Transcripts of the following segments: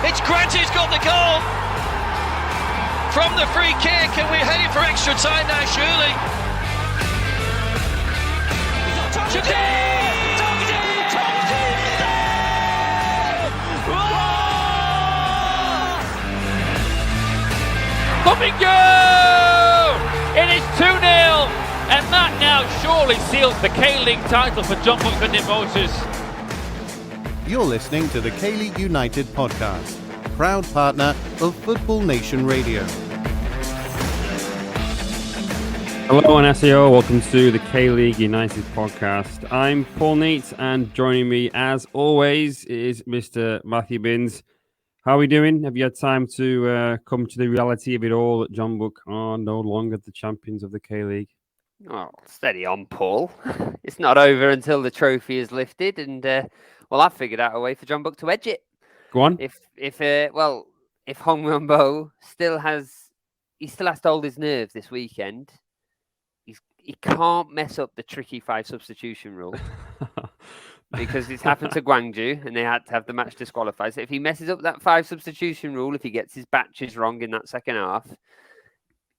It's Grant who's got the goal from the free kick, and we're heading for extra time now, surely. Domingo! It is 2-0, and that now surely seals the K-League title for John Buck and Motors. You're listening to the K-League United podcast, proud partner of Football Nation Radio. Hello and SEO, welcome to the K-League United podcast. I'm Paul Neat, and joining me as always is Mr. Matthew Binns. How are we doing? Have you had time to come to the reality of it all that John Buck are no longer the champions of the K-League? Oh, steady on, Paul. It's not over until the trophy is lifted, and well, I've figured out a way for John Buck to edge it. Go on. If Hong Won-bo still has to hold his nerve this weekend, he can't mess up the tricky 5 substitution rule because it's happened to Gwangju and they had to have the match disqualified. So if he messes up that 5 substitution rule, if he gets his batches wrong in that second half,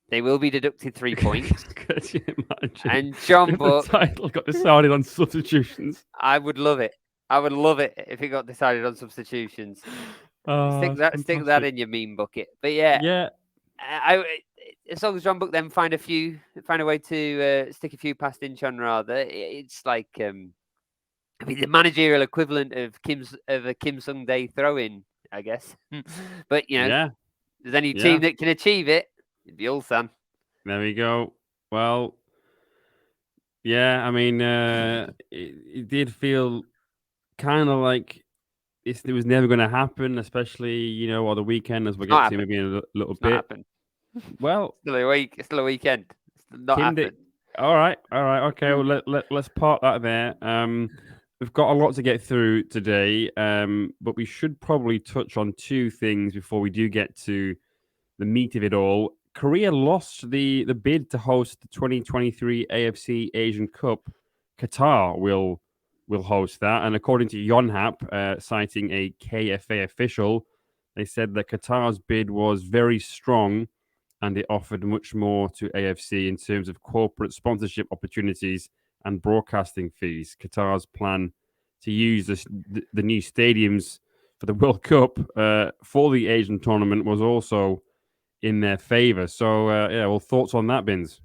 they will be deducted 3 points. Could you imagine? And John Buck, the title got decided on substitutions. I would love it. I would love it if it got decided on substitutions. Stick that in your meme bucket. But yeah. As long as John Buck then find a way to stick a few past Incheon rather, it's like the managerial equivalent of a Kim Sung-dae throw-in, I guess. But there's any team that can achieve it, it'd be Ulsan. There we go. Well, yeah, I mean, it did feel kind of like it was never going to happen, especially, on the weekend, as we'll get to maybe in a little bit. Happen. Well, it's still a weekend. It's not happened. All right. Okay, well, let's park that there. We've got a lot to get through today, but we should probably touch on 2 things before we do get to the meat of it all. Korea lost the bid to host the 2023 AFC Asian Cup. Qatar will host that. And according to Yonhap, citing a KFA official, they said that Qatar's bid was very strong and it offered much more to AFC in terms of corporate sponsorship opportunities and broadcasting fees. Qatar's plan to use the new stadiums for the World Cup for the Asian tournament was also in their favor. So, thoughts on that, Binns?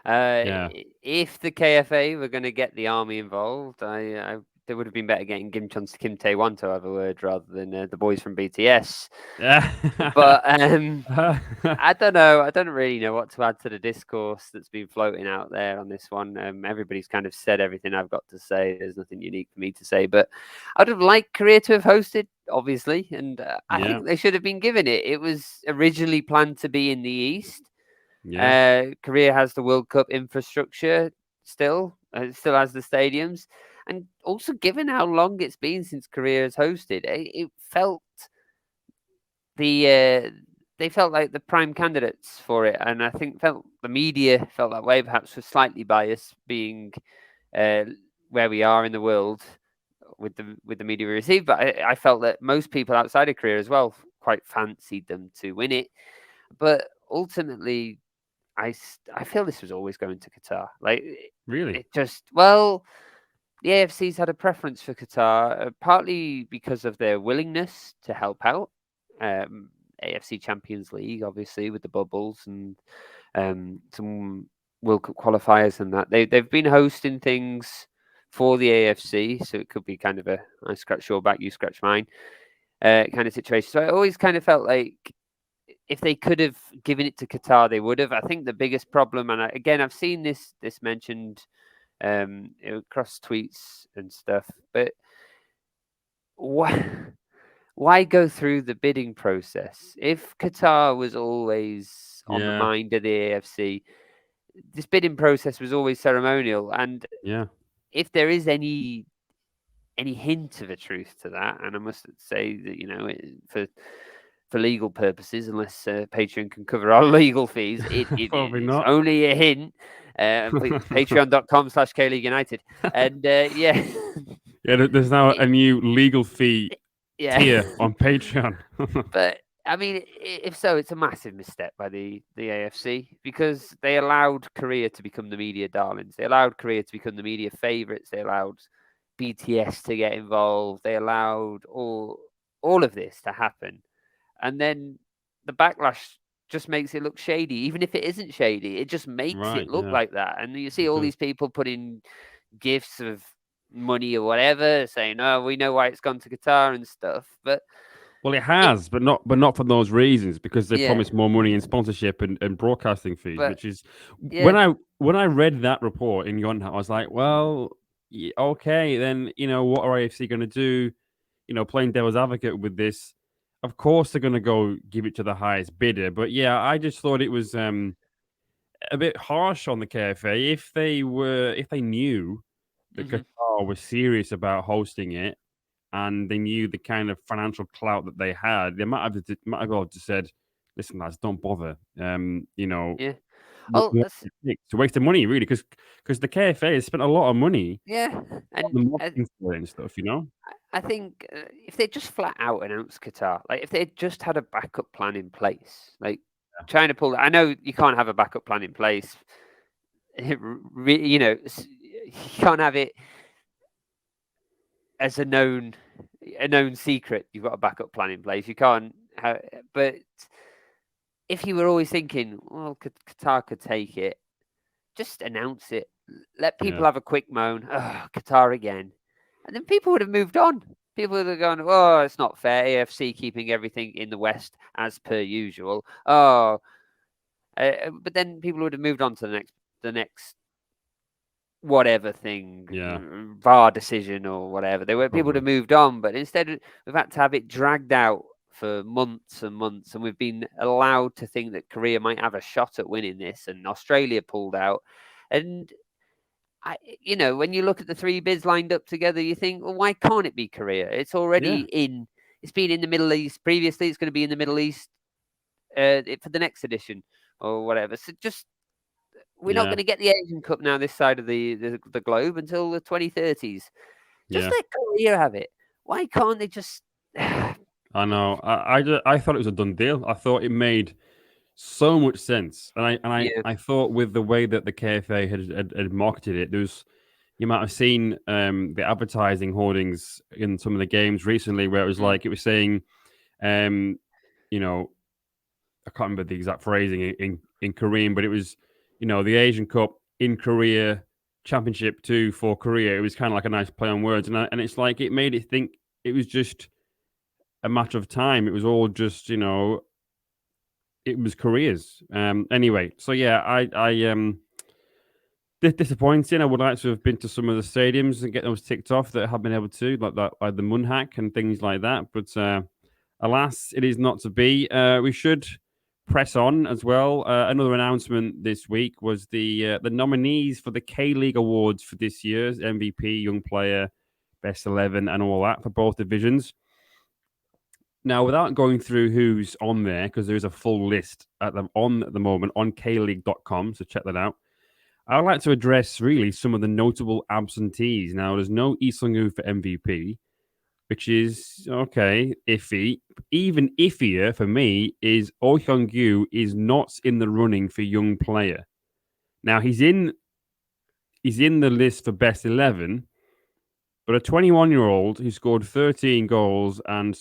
If the KFA were going to get the army involved, they would have been better getting Kim Tae-won to have a word rather than the boys from BTS. Yeah. But I don't know. I don't really know what to add to the discourse that's been floating out there on this one. Everybody's kind of said everything I've got to say. There's nothing unique for me to say. But I'd have liked Korea to have hosted, obviously. And I think they should have been given it. It was originally planned to be in the East. Yeah. Korea has the World Cup infrastructure still. It still has the stadiums. And also, given how long it's been since Korea has hosted, it felt they felt like the prime candidates for it. And I think the media felt that way, perhaps was slightly biased, being where we are in the world with the media we receive. But I felt that most people outside of Korea as well quite fancied them to win it. But ultimately, I feel this was always going to Qatar. Like, really, the AFC's had a preference for Qatar, partly because of their willingness to help out. AFC Champions League, obviously, with the bubbles and some World Cup qualifiers and that. They've been hosting things for the AFC, so it could be kind of a I scratch your back, you scratch mine kind of situation. So I always kind of felt like if they could have given it to Qatar, they would have. I think the biggest problem, and I've seen this mentioned across tweets and stuff, but why go through the bidding process if Qatar was always on the mind of the AFC? This bidding process was always ceremonial, and if there is any hint of a truth to that, and I must say that for legal purposes, unless Patreon can cover our legal fees, it's only a hint. Patreon.com/KLeagueUnited. And Yeah, there's now a new legal fee Yeah. tier on Patreon. But I mean, if so, it's a massive misstep by the AFC, because they allowed Korea to become the media darlings. They allowed Korea to become the media favourites. They allowed BTS to get involved. They allowed all of this to happen, and then the backlash just makes it look shady. Even if it isn't shady, it just makes it look like that. And you see all these people putting gifts of money or whatever, saying, "Oh, we know why it's gone to Qatar and stuff," but. Well, it has, but not for those reasons, because they Yeah. promised more money in sponsorship and broadcasting fees, But- which is Yeah. when I read that report in Yonhap, I was like, well, okay, then what are AFC going to do? Playing devil's advocate with this, of course they're going to go give it to the highest bidder. But yeah, I just thought it was a bit harsh on the KFA if they knew that Qatar was serious about hosting it. And they knew the kind of financial clout that they had. They might have well just said, "Listen, lads, don't bother." Yeah. Oh, it's a waste of money, really, because the KFA has spent a lot of money yeah, on and the marketing for it and stuff. I think if they just flat out announced Qatar, like if they had just had a backup plan in place, like trying to pull. I know you can't have a backup plan in place. You can't have it as a known secret. You've got a backup plan in place. You can't but if you were always thinking, well, Qatar could take it, just announce it. Let people have a quick moan. Oh, Qatar again. And then people would have moved on. People would have gone, oh, it's not fair. AFC keeping everything in the West as per usual. Oh, but then people would have moved on to the next whatever thing, VAR decision or whatever. People would have moved on, but instead we've had to have it dragged out for months and months, and we've been allowed to think that Korea might have a shot at winning this, and Australia pulled out. And when you look at the three bids lined up together, you think, well, why can't it be Korea? It's already it's been in the Middle East previously. It's going to be in the Middle East for the next edition or whatever. So just. We're not going to get the Asian Cup now this side of the globe until the 2030s. Just let Korea have it. Why can't they just... I know. I thought it was a done deal. I thought it made so much sense. And I thought with the way that the KFA had marketed it, you might have seen the advertising hoardings in some of the games recently where it was like, it was saying, I can't remember the exact phrasing in Korean, but it was, the Asian Cup in Korea, Championship 2 for Korea. It was kind of like a nice play on words. And it's like, it made it think it was just a matter of time. It was all just, it was Korea's. Anyway, so yeah, I disappointing. I would like to have been to some of the stadiums and get those ticked off that I have been able to, like the Munhak and things like that. But alas, it is not to be. We should press on as well. Another announcement this week was the nominees for the K-League Awards for this year's MVP, Young Player, Best 11, and all that for both divisions. Now, without going through who's on there, because there is a full list at the moment on kleague.com, so check that out. I'd like to address really some of the notable absentees. Now, there's no Lee Sung-woo for MVP, which is, okay, iffy. Even iffier for me is Oh Hyung-gyu is not in the running for Young Player. Now, he's in the list for Best 11, but a 21-year-old who scored 13 goals and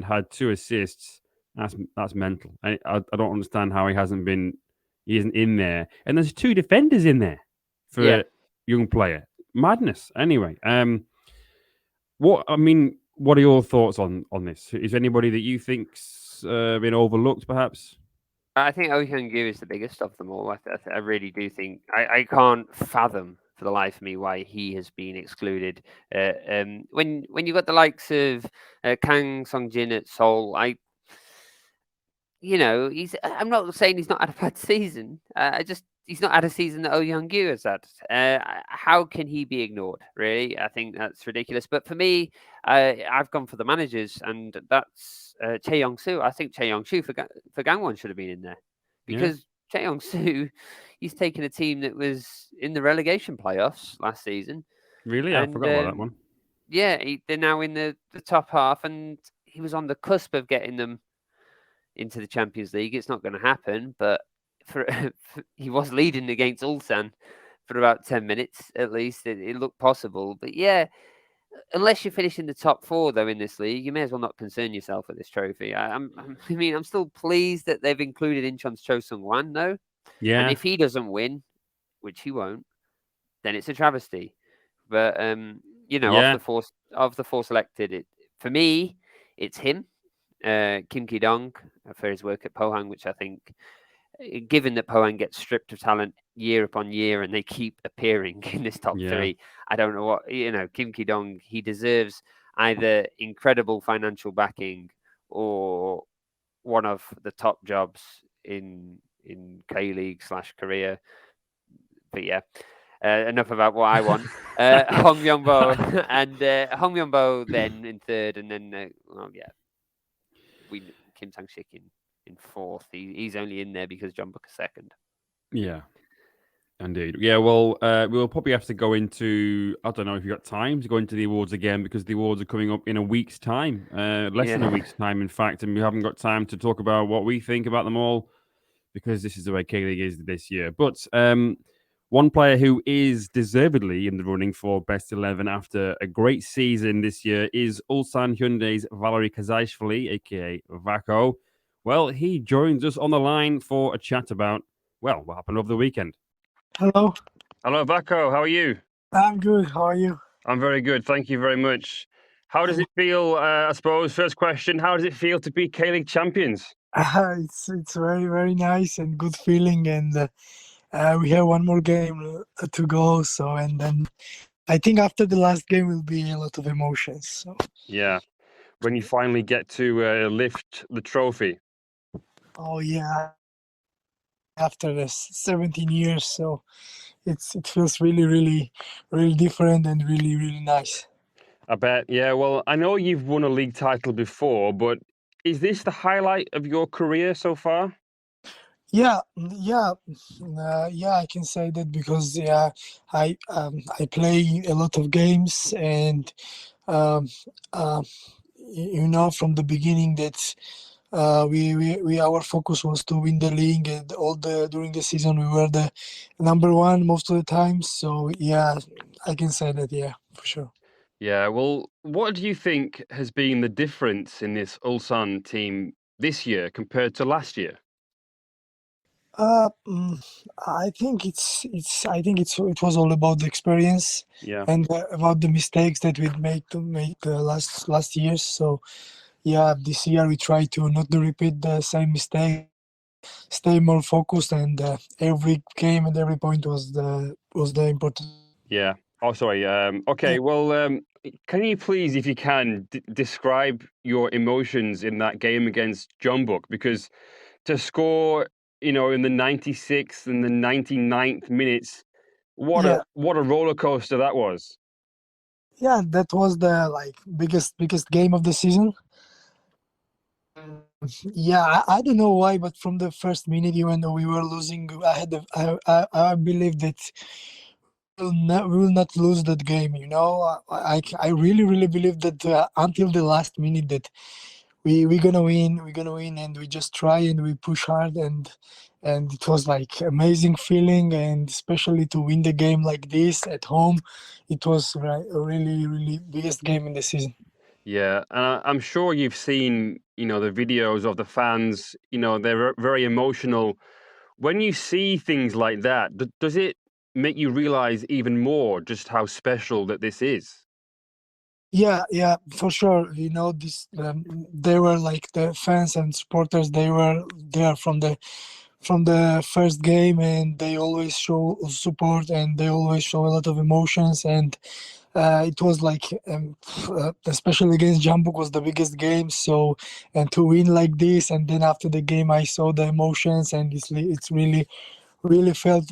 had 2 assists, that's mental. I don't understand how he isn't in there. And there's 2 defenders in there for a Young Player. Madness. Anyway, what are your thoughts on this? Is anybody that you think's been overlooked, perhaps? I think Oh Hyung-gyu is the biggest of them all. I really do think I can't fathom for the life of me why he has been excluded. When you got the likes of Kang Sung-jin at Seoul, I'm not saying he's not had a bad season. He's not had a season that Oh Hyung-gyu has had. How can he be ignored? Really, I think that's ridiculous. But for me, I've gone for the managers, and that's Chae Young-soo. I think Chae Young-soo for Gangwon should have been in there because Chae Young-soo, he's taken a team that was in the relegation playoffs last season. Really, I forgot about that one. they're now in the top half, and he was on the cusp of getting them into the Champions League. It's not going to happen, but he was leading against Ulsan for about 10 minutes at least. It looked possible, but yeah, unless you finish in the top 4 though in this league, you may as well not concern yourself with this trophy. I'm still pleased that they've included Incheon's Cho Sung-wan though. Yeah. And if he doesn't win, which he won't, then it's a travesty. But of the four selected, for me, it's him, Kim Ki-dong, for his work at Pohang, which I think, given that Pohang gets stripped of talent year upon year and they keep appearing in this top 3, I don't know what, Kim Ki-dong, he deserves either incredible financial backing or one of the top jobs in K-League / Korea. But yeah, enough about what I want. Hong Myung-bo and Hong Myung-bo then in 3rd, and then Kim Sang-sik in 4th. He's only in there because Jeonbuk is 2nd. Yeah, indeed. Yeah, well, we'll probably have to go into, I don't know if you've got time to go into the awards again, because the awards are coming up in a week's time, less than a week's time, in fact, and we haven't got time to talk about what we think about them all, because this is the way K-League is this year. But one player who is deservedly in the running for Best 11 after a great season this year is Ulsan Hyundai's Valeri Qazaishvili, a.k.a. Vako. Well, he joins us on the line for a chat about, what happened over the weekend. Hello. Hello, Vako. How are you? I'm good. How are you? I'm very good. Thank you very much. How does it feel, I suppose, first question, how does it feel to be K-League champions? It's very, very nice and good feeling, and we have one more game to go. So, and then I think after the last game will be a lot of emotions. So. Yeah, when you finally get to lift the trophy. Oh yeah, after the 17 years, so it feels really, really, really different and really, really nice. I bet. Yeah, well, I know you've won a league title before, but is this the highlight of your career so far? Yeah, I can say that because I play a lot of games, and from the beginning that we our focus was to win the league, and during the season we were the number 1 most of the time. So yeah, I can say that, yeah, for sure. Yeah, well, what do you think has been the difference in this Ulsan team this year compared to last year? I think it was all about the experience, and about the mistakes that we made last years. So yeah, this year we try to not to repeat the same mistake, stay more focused, and every game and every point was the important. Yeah. Oh, sorry. Okay. Well, can you please, if you can, describe your emotions in that game against Jeonbuk? Because to score, in the 96th and the 99th minutes, what a roller coaster that was. Yeah, that was the biggest game of the season. Yeah, I don't know why, but from the first minute, even though we were losing, I believe that we will not lose that game. I really believe that until the last minute that we're gonna win, and we just try and we push hard, and it was amazing feeling, and especially to win the game like this at home, it was a really biggest game in the season. Yeah, and I'm sure you've seen, the videos of the fans, they're very emotional. When you see things like that, does it make you realize even more just how special that this is? Yeah, for sure. This they were the fans and supporters. They were there from the first game, and they always show support, and they always show a lot of emotions, and it was especially against Jeonbuk was the biggest game. So, and to win like this, and then after the game I saw the emotions, and it's really felt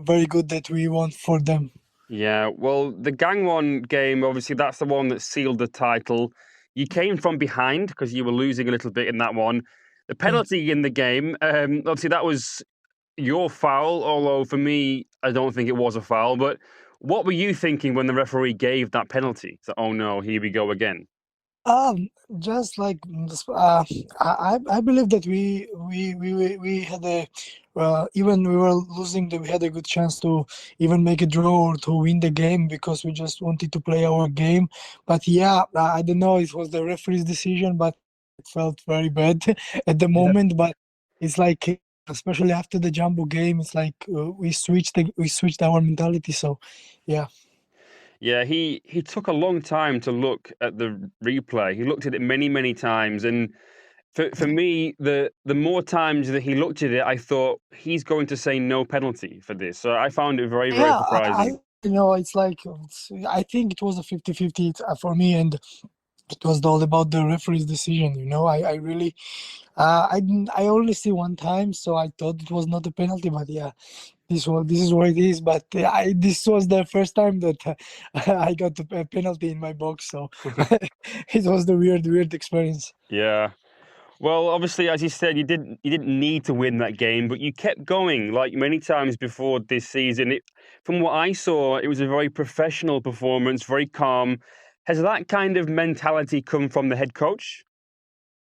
very good that we won for them. Yeah, well, the Gangwon game, obviously that's the one that sealed the title. You came from behind because you were losing a little bit in that one. The penalty in the game, obviously that was your foul, although for me, I don't think it was a foul. But What were you thinking when the referee gave that penalty? So, oh no, here we go again. Just like I believe that we had a even we were losing, that we had a good chance to even make a draw or to win the game, because we just wanted to play our game. But yeah, I don't know, it was the referee's decision, but it felt very bad at the moment. But it's like, especially after the Jumbo game, it's like we switched our mentality. So yeah. Yeah, he took a long time to look at the replay. He looked at it many, many times, and for me, the more times that he looked at it, I thought he's going to say no penalty for this. So I found it very, very surprising. It's like, I think it was a 50-50 for me, and it was all about the referee's decision. I really, I only see one time, so I thought it was not a penalty. But yeah, this is what it is. But this was the first time that I got a penalty in my box, so it was the weird experience. Yeah. Well, obviously, as you said, you didn't need to win that game, but you kept going like many times before this season. From what I saw, it was a very professional performance, very calm. Has that kind of mentality come from the head coach?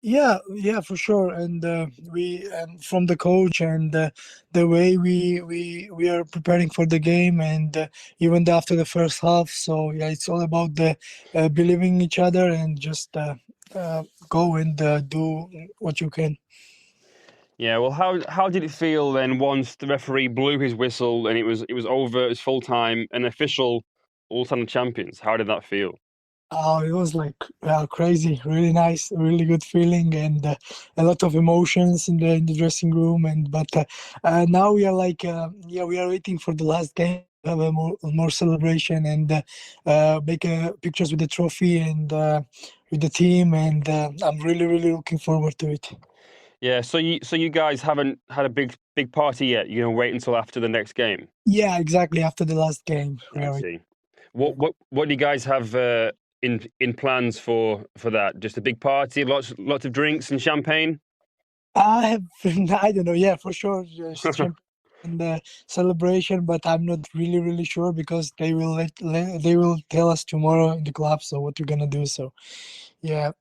Yeah, for sure. And we from the coach, and the way we are preparing for the game, and even after the first half. So yeah, it's all about the believing in each other, and just go and do what you can. Yeah. Well, how did it feel then once the referee blew his whistle and it was over, it was full time, an official Ulsan champions? How did that feel? Oh, it was like crazy, really nice, really good feeling, and a lot of emotions in the dressing room. And but now we are like, we are waiting for the last game, have a more celebration, and make pictures with the trophy, and with the team, and I'm really looking forward to it. Yeah. So you guys haven't had a big party yet. You're gonna wait until after the next game. Yeah, exactly, after the last game. I see. What do you guys have in plans for that? Just a big party, lots of drinks and champagne? I have, I don't know. Yeah, for sure, and the celebration, but I'm not really sure, because they they will tell us tomorrow in the club. So what we're gonna do? So yeah,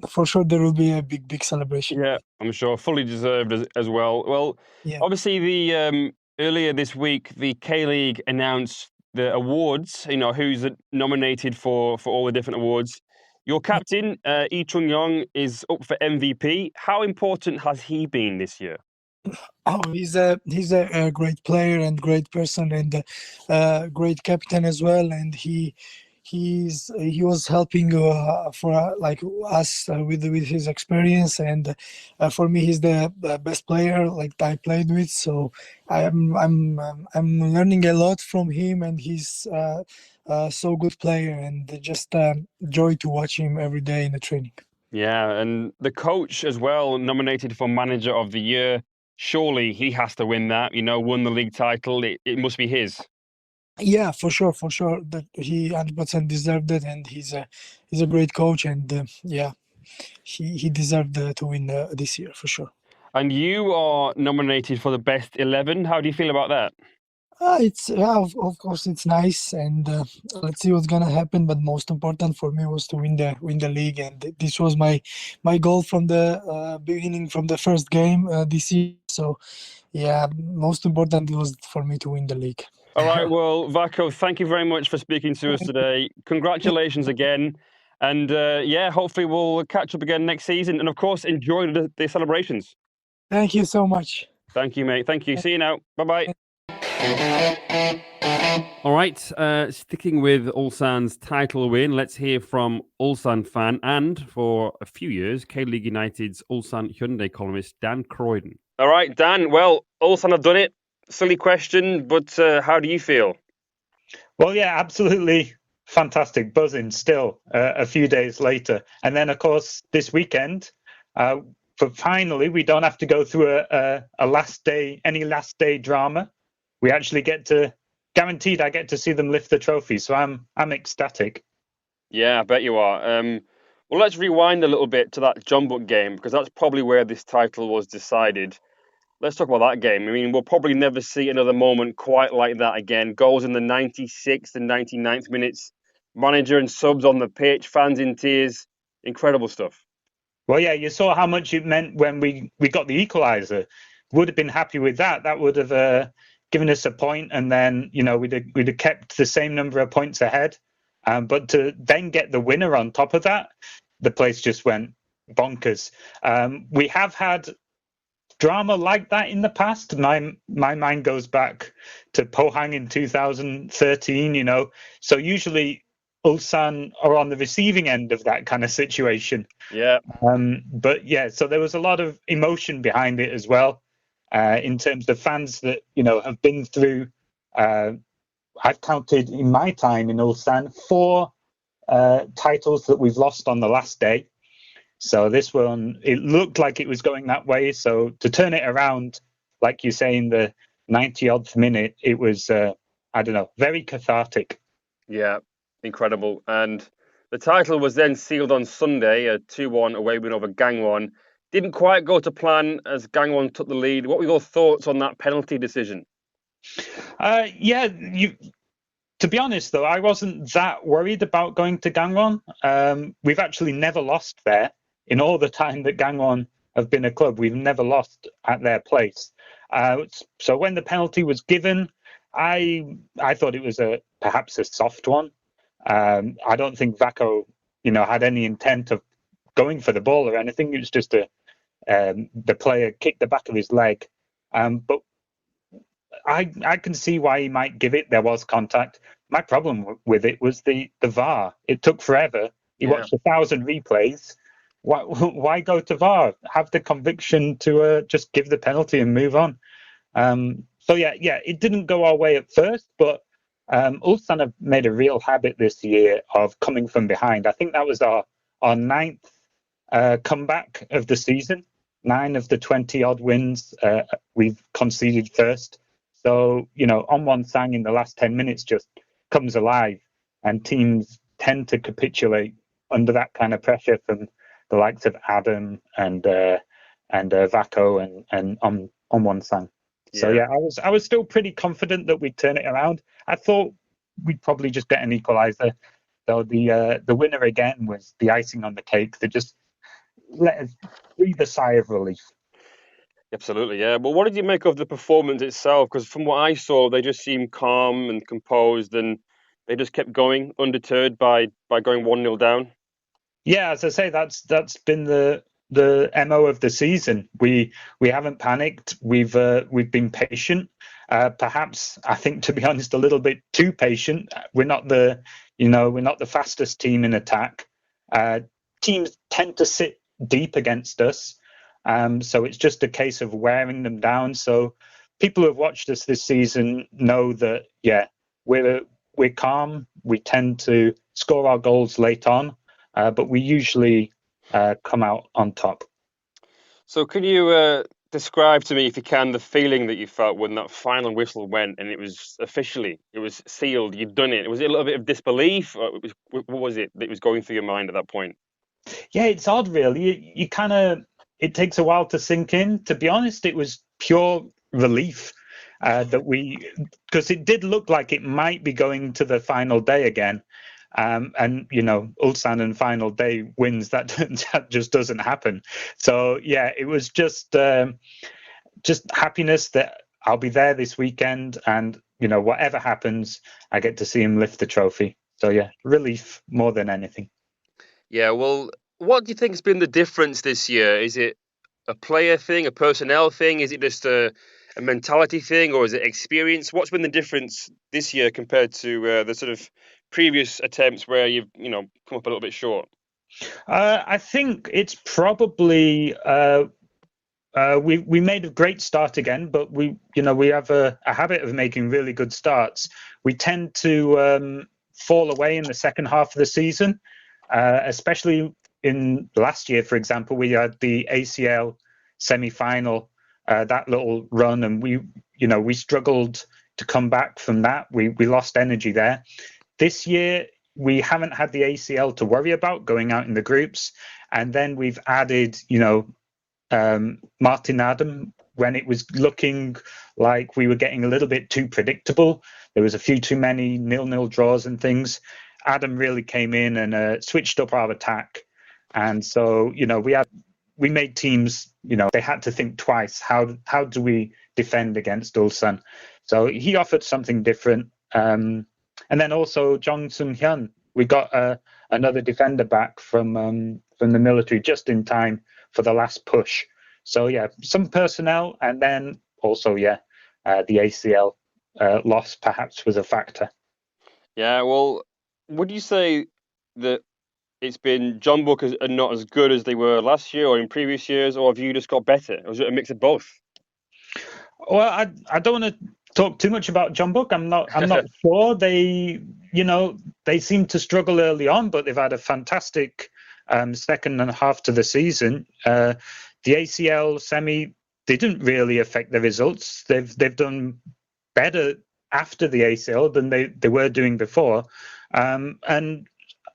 for sure there will be a big celebration. Yeah, I'm sure fully deserved as well. Well, Yeah. obviously the earlier this week the K-League announced the awards. You know who's nominated for all the different awards. Your captain, Lee Chung-yong, is up for MVP. How important has he been this year? Oh, he's a great player and great person, and great captain as well. And he was helping for like us with his experience. And for me, he's the best player like I played with. So I'm learning a lot from him, and he's so good player, and just joy to watch him every day in the training. Yeah, and the coach as well, nominated for Manager of the Year. Surely he has to win that. Won the league title. It must be his. Yeah, for sure, that he 100% deserved it, and he's a great coach, and he deserved to win this year for sure. And you are nominated for the best 11. How do you feel about that? It's of course it's nice, and let's see what's gonna happen. But most important for me was to win the league, and this was my goal from the beginning, from the first game this year. So yeah, most important was for me to win the league. All right, well, Vako, thank you very much for speaking to us today. Congratulations again, and hopefully we'll catch up again next season. And of course, enjoy the celebrations. Thank you so much. Thank you, mate. Thank you. See you now. Bye-bye. All right, sticking with Ulsan's title win, let's hear from Ulsan fan and, for a few years, K-League United's Ulsan Hyundai columnist, Dan Croydon. All right, Dan, well, Ulsan have done it. Silly question, but how do you feel? Well, yeah, absolutely fantastic. Buzzing still a few days later. And then, of course, this weekend, but finally, we don't have to go through any last day drama. We actually guaranteed I get to see them lift the trophy. So I'm ecstatic. Yeah, I bet you are. Well, let's rewind a little bit to that Jeonbuk game, because that's probably where this title was decided. let's talk about that game. I mean, we'll probably never see another moment quite like that again. Goals in the 96th and 99th minutes. Manager and subs on the pitch, fans in tears. Incredible stuff. Well, yeah, you saw how much it meant when we got the equaliser. Would have been happy with that. That would have given us a point, and then we'd have kept the same number of points ahead. But to then get the winner on top of that, the place just went bonkers. We have had drama like that in the past. My mind goes back to Pohang in 2013. So usually Ulsan are on the receiving end of that kind of situation. Yeah. But yeah, so there was a lot of emotion behind it as well, in terms of fans that have been through. I've counted in my time in Ulsan 4 titles that we've lost on the last day. So this one, it looked like it was going that way. So to turn it around, like you say, in the 90-odd minute, it was, very cathartic. Yeah, incredible. And the title was then sealed on Sunday, a 2-1 away win over Gangwon. Didn't quite go to plan as Gangwon took the lead. What were your thoughts on that penalty decision? To be honest, though, I wasn't that worried about going to Gangwon. We've actually never lost there. In all the time that Gangwon have been a club, we've never lost at their place. So when the penalty was given, I thought it was perhaps a soft one. I don't think Vako, had any intent of going for the ball or anything. It was just the player kicked the back of his leg. But I can see why he might give it. There was contact. My problem with it was the VAR. It took forever. He watched 1,000 replays. Why go to VAR? Have the conviction to just give the penalty and move on. So it didn't go our way at first, but Ulsan have made a real habit this year of coming from behind. I think that was our 9th comeback of the season. 9 of the 20-odd wins we've conceded first. So, Onwon-sang in the last 10 minutes just comes alive, and teams tend to capitulate under that kind of pressure from the likes of Adam and Vako and Onwon-sang. Yeah. So I was still pretty confident that we'd turn it around. I thought we'd probably just get an equaliser. So the winner again was the icing on the cake that just let us breathe a sigh of relief. Absolutely, yeah. But what did you make of the performance itself? Because from what I saw, they just seemed calm and composed, and they just kept going, undeterred by going 1-0 down. Yeah, as I say, that's been the MO of the season. We haven't panicked. We've been patient. Perhaps, I think, to be honest, a little bit too patient. We're not the fastest team in attack. Teams tend to sit deep against us. So it's just a case of wearing them down. So people who have watched us this season know that, we're calm. We tend to score our goals late on, but we usually come out on top. So can you describe to me, if you can, the feeling that you felt when that final whistle went and it was sealed, you'd done it? Was it a little bit of disbelief? Or what was it that was going through your mind at that point? Yeah, it's odd, really. You kind of... It takes a while to sink in. To be honest, it was pure relief because it did look like it might be going to the final day again. And, Ulsan and final day wins, that just doesn't happen. So, yeah, it was just happiness that I'll be there this weekend. And, whatever happens, I get to see him lift the trophy. So, yeah, relief more than anything. Yeah, well... What do you think has been the difference this year? Is it a player thing, a personnel thing? Is it just a mentality thing, or is it experience? What's been the difference this year compared to the sort of previous attempts where you've come up a little bit short? I think it's probably we made a great start again, but we have a habit of making really good starts. We tend to fall away in the second half of the season, especially. In last year, for example, we had the ACL semi-final, that little run, and we struggled to come back from that. We lost energy there. This year, we haven't had the ACL to worry about going out in the groups, and then we've added, Martin Adam when it was looking like we were getting a little bit too predictable. There was a few too many 0-0 draws and things. Adam really came in and switched up our attack. And so, we made teams, they had to think twice. How do we defend against Ulsan? So he offered something different. And then also Jong Sun-hyun, we got another defender back from the military just in time for the last push. So yeah, some personnel, and then also the ACL loss perhaps was a factor. Yeah, well, would you say that it's been Jeonbuk are not as good as they were last year or in previous years, or have you just got better? Or is it a mix of both? Well, I don't want to talk too much about Jeonbuk. I'm not sure. They seem to struggle early on, but they've had a fantastic second and a half to the season. The ACL semi didn't really affect the results. They've done better after the ACL than they were doing before. And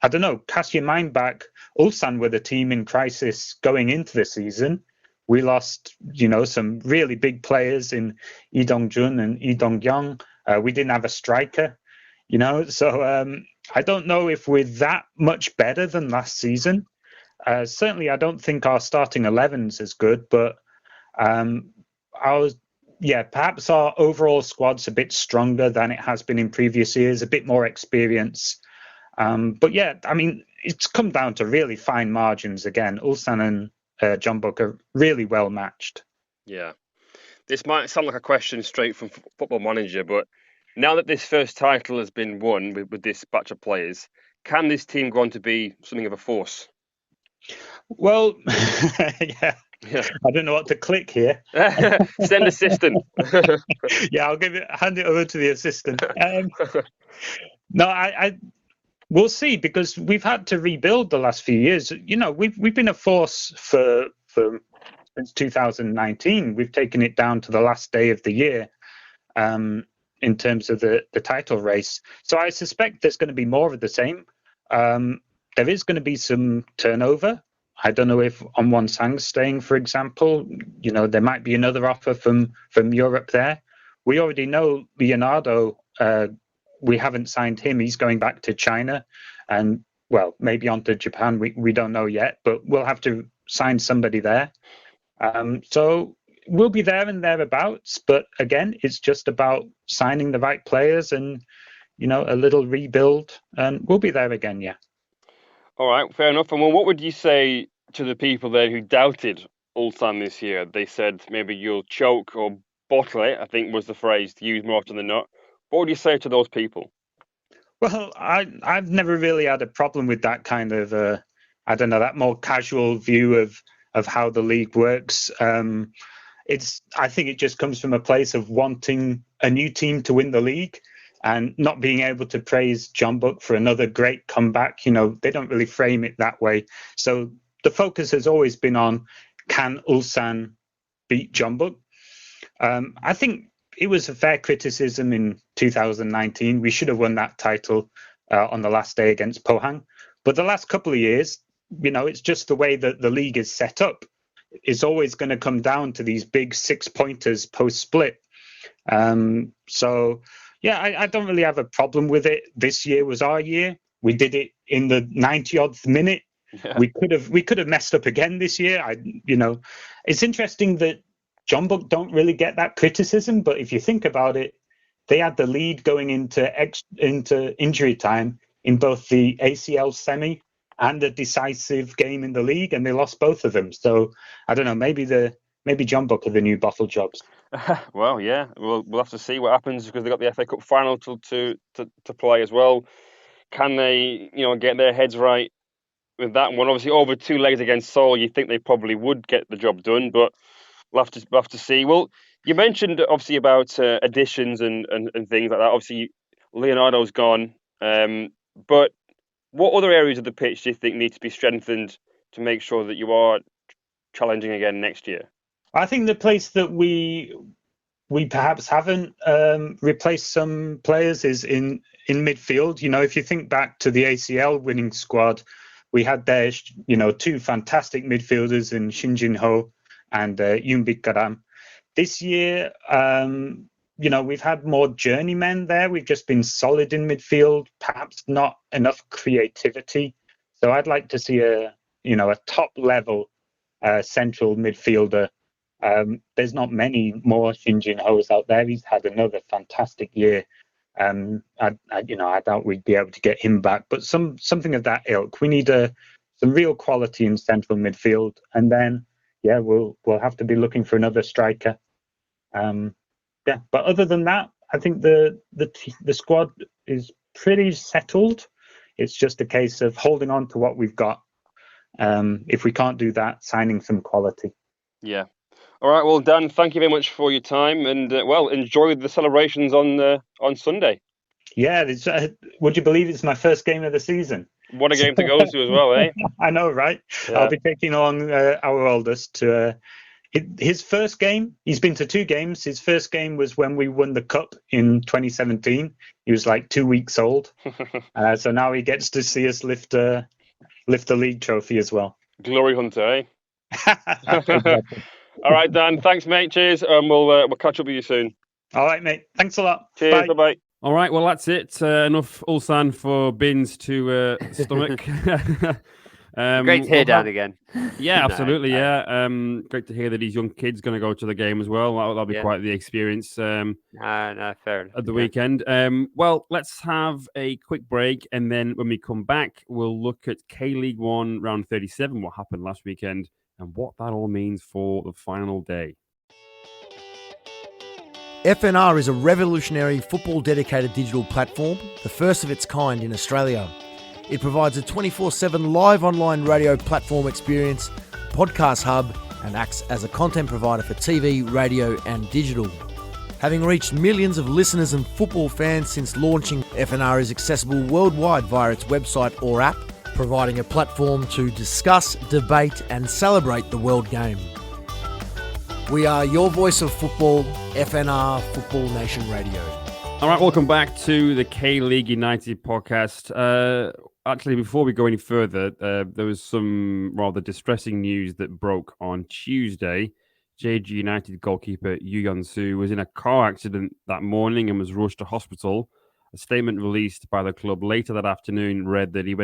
I don't know, cast your mind back. Ulsan were the team in crisis going into the season. We lost, some really big players in Lee Dong-jun and Lee Dong-kyung. We didn't have a striker, So I don't know if we're that much better than last season. Certainly, I don't think our starting 11's as good, but perhaps our overall squad's a bit stronger than it has been in previous years, a bit more experience. But yeah, I mean, it's come down to really fine margins again. Ulsan and Jeonbuk are really well matched. Yeah. This might sound like a question straight from Football Manager, but now that this first title has been won with this batch of players, can this team go on to be something of a force? Well, yeah. I don't know what to click here. Send assistant. Yeah, I'll hand it over to the assistant. No, we'll see, because we've had to rebuild the last few years. We've been a force for since 2019. We've taken it down to the last day of the year in terms of the title race. So I suspect there's going to be more of the same. There is going to be some turnover. I don't know if Onwon Sang's staying, for example. There might be another offer from Europe there. We already know Leonardo. We haven't signed him. He's going back to China, and maybe on to Japan. We don't know yet, but we'll have to sign somebody there. So we'll be there and thereabouts. But again, it's just about signing the right players and a little rebuild, and we'll be there again. Yeah. All right, fair enough. And what would you say to the people there who doubted Ulsan this year? They said maybe you'll choke or bottle it, I think was the phrase to use more often than not. What would you say to those people? Well, I've never really had a problem with that kind of, that more casual view of how the league works. I think it just comes from a place of wanting a new team to win the league, and not being able to praise Jeonbuk for another great comeback. They don't really frame it that way. So the focus has always been on, can Ulsan beat Jeonbuk? I think it was a fair criticism in 2019. We should have won that title on the last day against Pohang. But the last couple of years, it's just the way that the league is set up. It's always going to come down to these big 6-pointers post-split. So... yeah, I don't really have a problem with it. This year was our year. We did it in the 90-odd minute. Yeah. We could have messed up again this year. It's interesting that Jeonbuk don't really get that criticism, but if you think about it, they had the lead going into injury time in both the ACL semi and the decisive game in the league, and they lost both of them. So I don't know. Maybe Jeonbuk are the new bottle jobs. Well, yeah, we'll have to see what happens, because they've got the FA Cup final to play as well. Can they, get their heads right with that one? Obviously, over 2 legs against Seoul, you think they probably would get the job done, but we'll have to see. Well, you mentioned obviously about additions and things like that. Obviously, Leonardo's gone, but what other areas of the pitch do you think need to be strengthened to make sure that you are challenging again next year? I think the place that we perhaps haven't replaced some players is in midfield. If you think back to the ACL winning squad, we had there, 2 fantastic midfielders in Shin Jin-ho and Yoon Bik Karam. This year, we've had more journeymen there. We've just been solid in midfield, perhaps not enough creativity. So I'd like to see a top level central midfielder. There's not many more Shin Jin-ho's out there. He's had another fantastic year. I doubt we'd be able to get him back, but something of that ilk. We need some real quality in central midfield, and then we'll have to be looking for another striker. But other than that, I think the squad is pretty settled. It's just a case of holding on to what we've got. If we can't do that, signing some quality. Yeah. All right. Well, Dan, thank you very much for your time, and enjoy the celebrations on Sunday. Yeah. Would you believe it's my first game of the season? What a game to go to as well, eh? I know, right? Yeah. I'll be taking on our oldest to his first game. He's been to 2 games. His first game was when we won the cup in 2017. He was like 2 weeks old. So now he gets to see us lift the league trophy as well. Glory hunter, eh? All right, Dan. Thanks, mate. Cheers. We'll catch up with you soon. All right, mate. Thanks a lot. Cheers. Bye-bye. All right, well, that's it. Enough Ulsan for Bins to stomach. Great to hear Dan again. Yeah, absolutely. Yeah, great to hear that his young kid's going to go to the game as well. That'll be quite the experience. Fair enough. At the weekend. Well, let's have a quick break, and then when we come back, we'll look at K-League 1 round 37, what happened last weekend, and what that all means for the final day. FNR is a revolutionary football-dedicated digital platform, the first of its kind in Australia. It provides a 24/7 live online radio platform experience, podcast hub, and acts as a content provider for TV, radio, and digital. Having reached millions of listeners and football fans since launching, FNR is accessible worldwide via its website or app, providing a platform to discuss, debate, and celebrate the world game. We are your voice of football, FNR Football Nation Radio. All right, welcome back to the K-League United podcast. Actually, before we go any further, there was some rather distressing news that broke on Tuesday. JG United goalkeeper Yu Yeon-soo was in a car accident that morning and was rushed to hospital. A statement released by the club later that afternoon read that he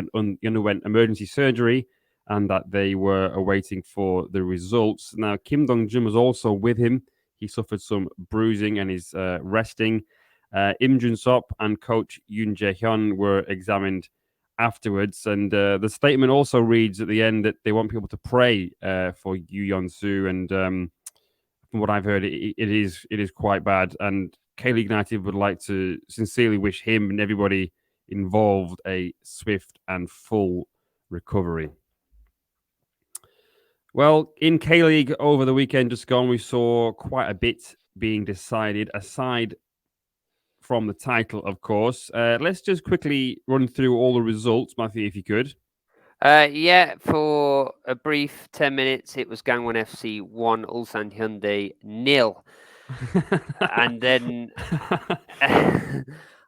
underwent emergency surgery and that they were awaiting for the results. Now, Kim Dong-jun was also with him. He suffered some bruising and is resting. Im Jun-sop and coach Yoon Jae-hyun were examined afterwards. And the statement also reads at the end that they want people to pray for Yu Yeon-soo. And from what I've heard, it is quite bad. And K-League United would like to sincerely wish him and everybody involved a swift and full recovery. Well, in K-League over the weekend just gone, we saw quite a bit being decided, aside from the title, of course. Let's just quickly run through all the results, Matthew, if you could. For a brief 10 minutes, it was Gangwon FC 1, Ulsan Hyundai 0. And then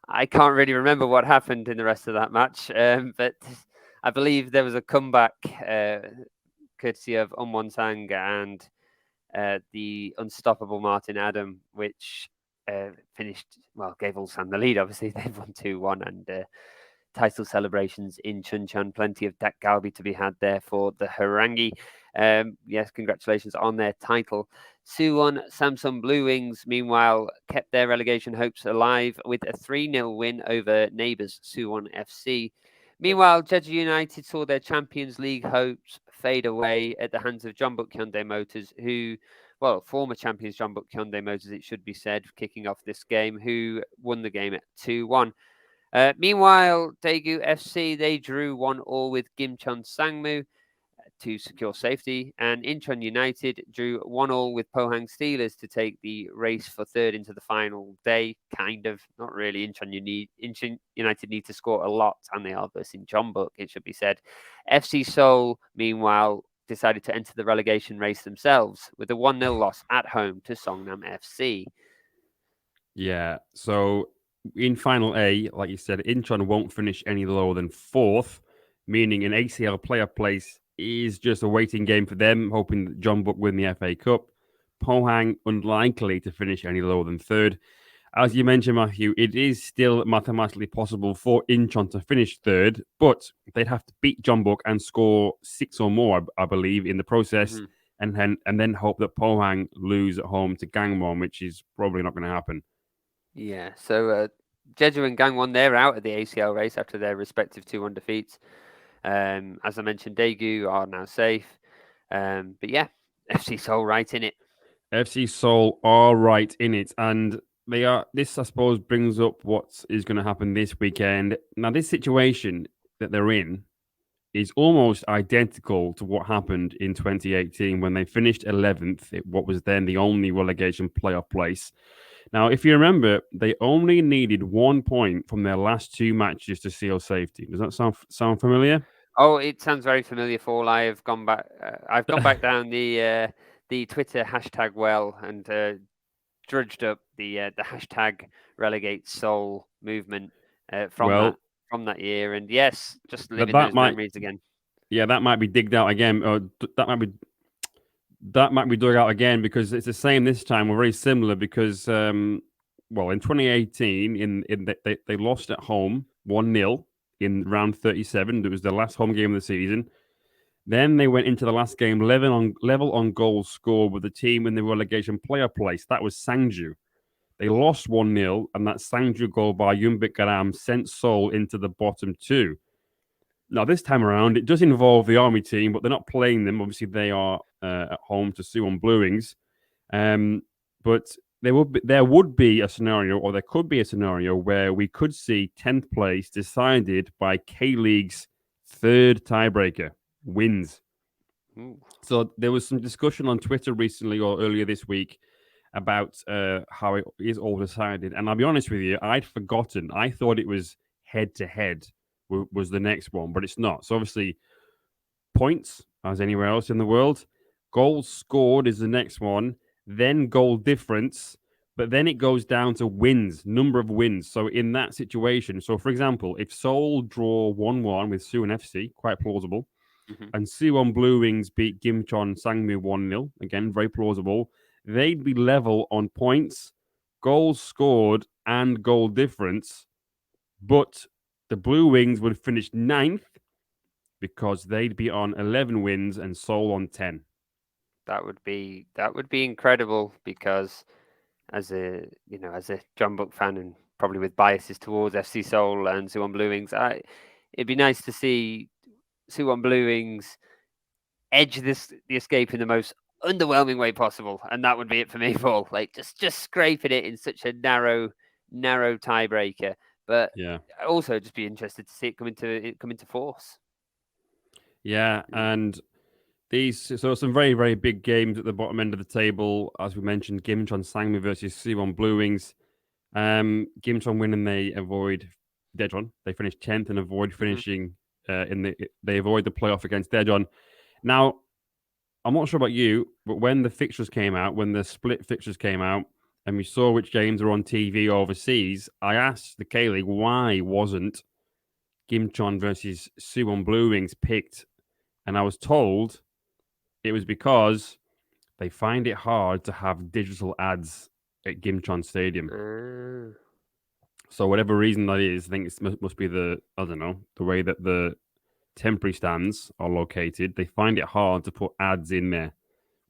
I can't really remember what happened in the rest of that match, but I believe there was a comeback courtesy of Won-sang and the unstoppable Martin Adam, which gave Ulsan the lead. Obviously, they've won 2-1, and title celebrations in Chuncheon. Plenty of Dak Galbi to be had there for the Harangi. Yes, congratulations on their title. Suwon Samsung Blue Wings, meanwhile, kept their relegation hopes alive with a 3-0 win over neighbours Suwon FC. Meanwhile, Jeju United saw their Champions League hopes fade away at the hands of Jeonbuk Hyundai Motors, former champions Jeonbuk Hyundai Motors, it should be said, kicking off this game, who won the game at 2-1. Meanwhile, Daegu FC, they drew 1-1 with Gimcheon Sangmu to secure safety, and Incheon United drew 1-1 with Pohang Steelers to take the race for third into the final day. Kind of, not really. Incheon United need to score a lot, and they are versus Jeonbuk, it should be said. FC Seoul, meanwhile, decided to enter the relegation race themselves with a 1-0 loss at home to Songnam FC. Yeah, so in Final A, like you said, Incheon won't finish any lower than 4th, meaning an ACL player place is just a waiting game for them, hoping that Jeonbuk win the FA Cup. Pohang unlikely to finish any lower than third. As you mentioned, Matthew, it is still mathematically possible for Incheon to finish third, but they'd have to beat Jeonbuk and score 6 or more, I believe, in the process, and then hope that Pohang lose at home to Gangwon, which is probably not going to happen. Yeah, so Jeju and Gangwon, they're out of the ACL race after their respective 2-1 defeats. As I mentioned, Daegu are now safe. But yeah, FC Seoul right in it. FC Seoul are right in it, and they are. This, I suppose, brings up what is going to happen this weekend. Now, this situation that they're in is almost identical to what happened in 2018 when they finished 11th, what was then the only relegation playoff place. Now, if you remember, they only needed 1 point from their last 2 matches to seal safety. Does that sound familiar? Oh, it sounds very familiar, Paul. I've gone back. I've gone back down the Twitter hashtag well and drudged up the hashtag relegate Seoul movement from that year. And yes, just living those memories again. Yeah, that might be digged out again. Or that might be dug out again because it's the same this time. We're very similar because, in 2018, they lost at home 1-0 in round 37. It was the last home game of the season. Then they went into the last game level on goals scored with the team in the relegation playoff place. That was Sangju. They lost 1-0, and that Sangju goal by Yoonbik Garam sent Seoul into the bottom 2. Now, this time around, it does involve the Army team, but they're not playing them. Obviously, they are at home to Suwon Blue Wings. But there would be a scenario, or there could be a scenario, where we could see 10th place decided by K-League's third tiebreaker, wins. So there was some discussion on Twitter recently or earlier this week about how it is all decided. And I'll be honest with you, I'd forgotten. I thought it was head-to-head was the next one, but it's not. So obviously, points, as anywhere else in the world. Goals scored is the next one. Then goal difference. But then it goes down to wins, number of wins. So in that situation, so for example, if Seoul draw 1-1 with Suwon FC, quite plausible, and Suwon Blue Wings beat Gimcheon Sangmu 1-0, again, very plausible, they'd be level on points, goals scored, and goal difference. But the Blue Wings would finish 9th because they'd be on 11 wins and Seoul on 10. That would be incredible because as a Jeonbuk fan and probably with biases towards FC Seoul and Suwon Blue Wings, it'd be nice to see Suwon Blue Wings edge the escape in the most underwhelming way possible, and that would be it for me, Paul. Like just scraping it in such a narrow tiebreaker. But yeah, also just be interested to see it come into force. Yeah, and so some very, very big games at the bottom end of the table. As we mentioned, Gimcheon Sangmu versus Suwon Blue Wings. Gimcheon win and they avoid Daejeon. They finish 10th and avoid finishing they avoid the playoff against Daejeon. Now, I'm not sure about you, but when the split fixtures came out, and we saw which games were on TV overseas, I asked the K-League why wasn't Gimcheon versus Suwon Blue Wings picked, and I was told it was because they find it hard to have digital ads at Gimcheon Stadium. So whatever reason that is, I think it must be the way that the temporary stands are located. They find it hard to put ads in there.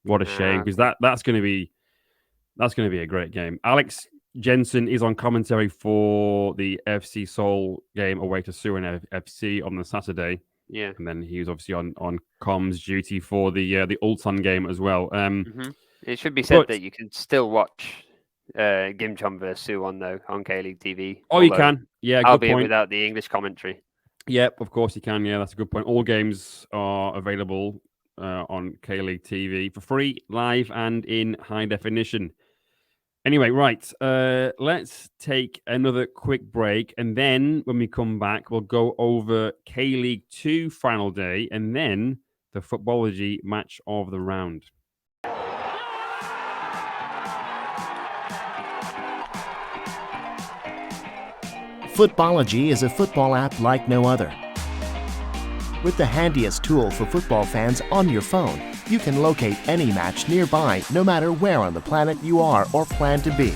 What a shame, because that's going to be a great game. Alex Jensen is on commentary for the FC Seoul game away to Suwon FC on the Saturday. Yeah, and then he was obviously on comms duty for the Ulsan game as well. It should be said that you can still watch Gimcheon versus Suwon though on K-League TV. Oh, you can. Yeah, albeit without the English commentary. Yep, of course you can. Yeah, that's a good point. All games are available on K-League TV for free, live, and in high definition. Anyway, right, let's take another quick break, and then when we come back, we'll go over K-League 2 final day, and then the Footballogy match of the round. Footballogy is a football app like no other. With the handiest tool for football fans on your phone, You can locate any match nearby no matter where on the planet you are or plan to be.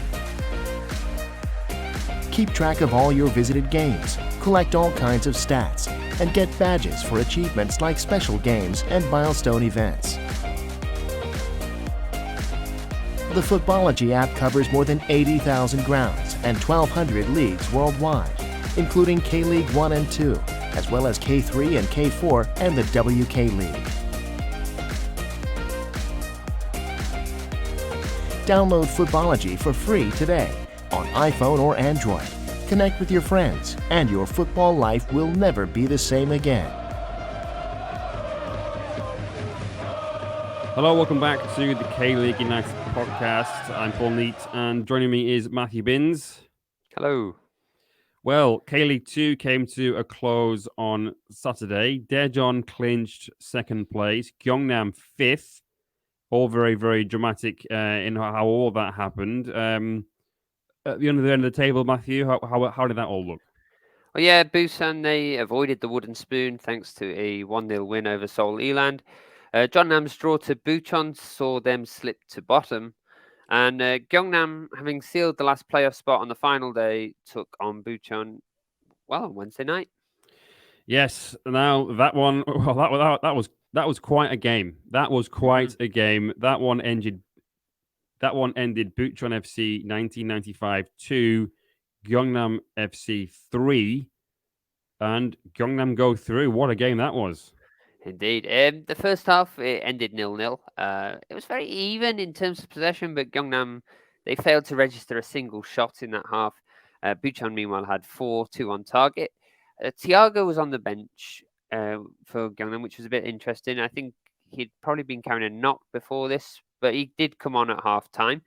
Keep track of all your visited games, collect all kinds of stats, and get badges for achievements like special games and milestone events. The Footballogy app covers more than 80,000 grounds and 1,200 leagues worldwide, including K-League 1 and 2, as well as K3 and K4 and the WK League. Download Footballogy for free today on iPhone or Android. Connect with your friends, and your football life will never be the same again. Hello, welcome back to the K-League United podcast. I'm Paul Neat, and joining me is Matthew Binns. Hello. Well, K-League 2 came to a close on Saturday. Daejeon clinched second place, Gyeongnam fifth. All very, very dramatic in how all that happened. At the end of the table, Matthew, how did that all look? Well, yeah, Busan, they avoided the wooden spoon thanks to a 1-0 win over Seoul Eland. Jeonnam's draw to Bucheon saw them slip to bottom. And Gyeongnam, having sealed the last playoff spot on the final day, took on Bucheon, well, on Wednesday night. Yes, now that one, well, that was quite a game. That was quite a game. That one ended Bucheon FC 1995 2, Gyeongnam FC 3, and Gyeongnam go through. What a game that was. Indeed. The first half, it ended 0-0. It was very even in terms of possession, but Gyeongnam, they failed to register a single shot in that half. Bucheon, meanwhile, had 4-2 on target. Thiago was on the bench for Gyeongnam, which was a bit interesting. I think he'd probably been carrying a knock before this, but he did come on at half-time.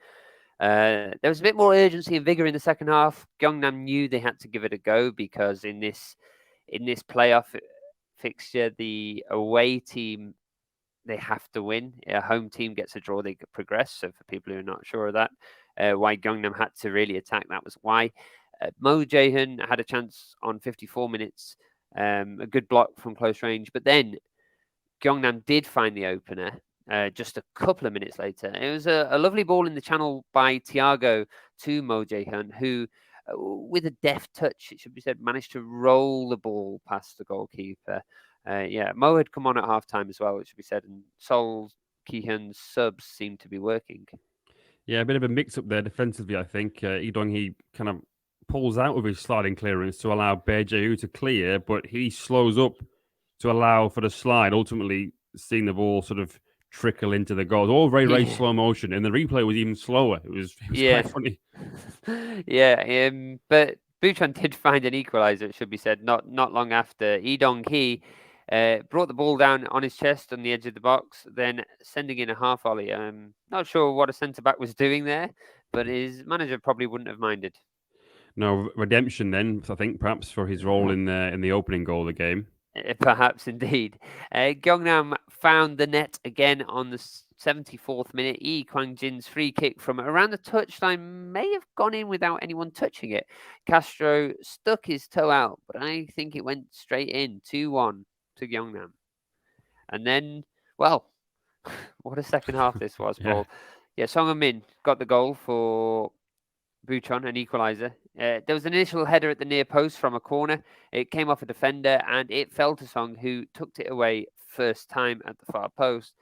There was a bit more urgency and vigour in the second half. Gyeongnam knew they had to give it a go because in this playoff fixture, the away team, they have to win. A home team gets a draw, they could progress. So for people who are not sure of that, why Gyeongnam had to really attack, that was why. Mo Jae-hyun had a chance on 54 minutes, a good block from close range. But then Gyeongnam did find the opener just a couple of minutes later. It was a lovely ball in the channel by Thiago to Mo Jae-hyun, who, with a deft touch, it should be said, managed to roll the ball past the goalkeeper. Mo had come on at half-time as well, it should be said, and Seoul Ki-hyun's subs seemed to be working. Yeah, a bit of a mix-up there defensively, I think. Lee Dong-hee kind of pulls out of his sliding clearance to allow Bae Jae-woo to clear, but he slows up to allow for the slide, ultimately seeing the ball sort of trickle into the goal. All very, very slow motion, and the replay was even slower. It was quite funny. But Bucheon did find an equaliser, it should be said, not long after. Lee Dong-hee brought the ball down on his chest on the edge of the box, then sending in a half volley. Not sure what a centre-back was doing there, but his manager probably wouldn't have minded. No, redemption then, I think, perhaps for his role in the opening goal of the game. Perhaps indeed. Gyeongnam found the net again on the 74th minute. Lee Kwang-jin's free kick from around the touchline may have gone in without anyone touching it. Castro stuck his toe out, but I think it went straight in. 2-1 to Gyeongnam. And then, well, what a second half this was, Paul. Yeah, Song Heung-min got the goal for Bucheon, an equaliser. There was an initial header at the near post from a corner. It came off a defender and it fell to Song, who tucked it away first time at the far post.